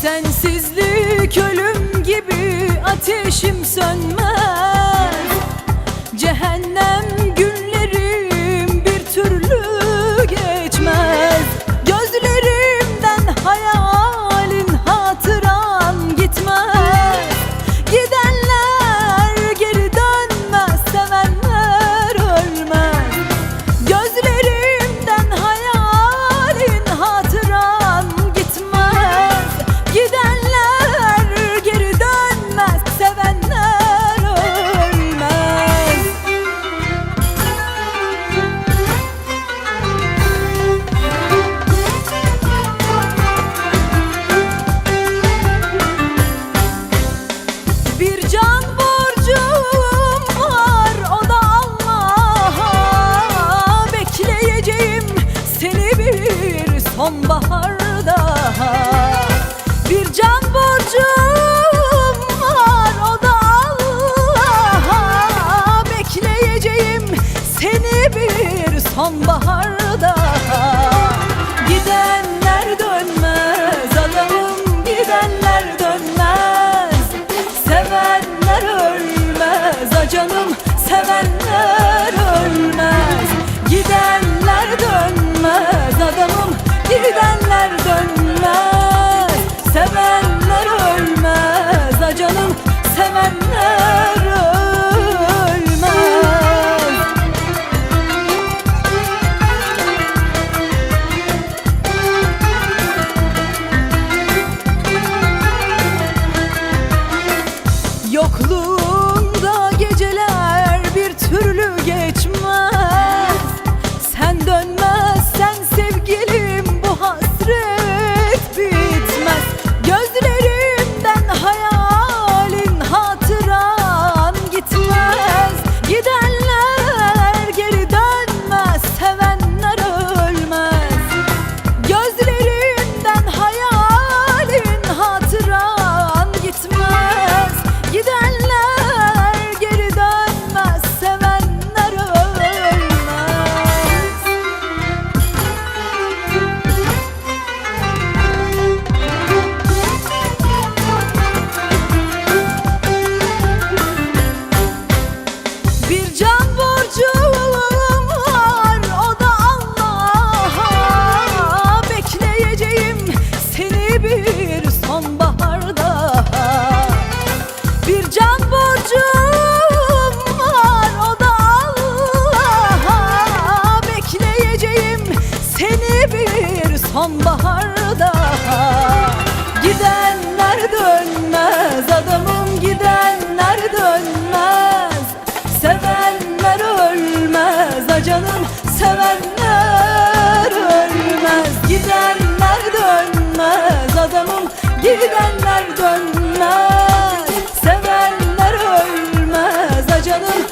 Sensizlik ölüm gibi, ateşim sönmez. Cehennem günlerim bir türlü geçmez. Gözlerimden hayalin, hatıran gitmez. Gidenler geri dönmez, sevenler ölmez. Gözlerimden hayalin, hatıran gitmez. Gidenler geri dönmez, sevenler ölmez. Bir can borcum var, o da Allah'a. Bekleyeceğim seni bir sonbaharda. Bir can borcum var, o da Allah'a. Bekleyeceğim seni bir sonbaharda. Gidenler dönmez adamım, gidenler dönmez. Sevenler ölmez acanım, sevenler ölmez. Gidenler dönmez adamım, gidenler dönmez. Sevenler ölmez acanım, sevenler ölmez. Yokluğunda geceler bir türlü geçmez. Sen dönmezsen sevgilim bu hasret bitmez. Gözlerimden hayalin, hatıran gitmez. Gidenler geri dönmez, sevenler ölmez. Gözlerimden hayalin, hatıran gitmez. Gidenler geri dönmez, sevenler ölmez. Bir can borcum var, o da Allah'a. Bekleyeceğim seni bir sonbaharda. Bir can borcum var, o da Allah'a. Bekleyeceğim seni bir sonbaharda. Gidenler dönmez adamım, gidenler dönmez. Sevenler ölmez acanım, sevenler ölmez. Gidenler dönmez adamım, gidenler dönmez. Sevenler ölmez acanım,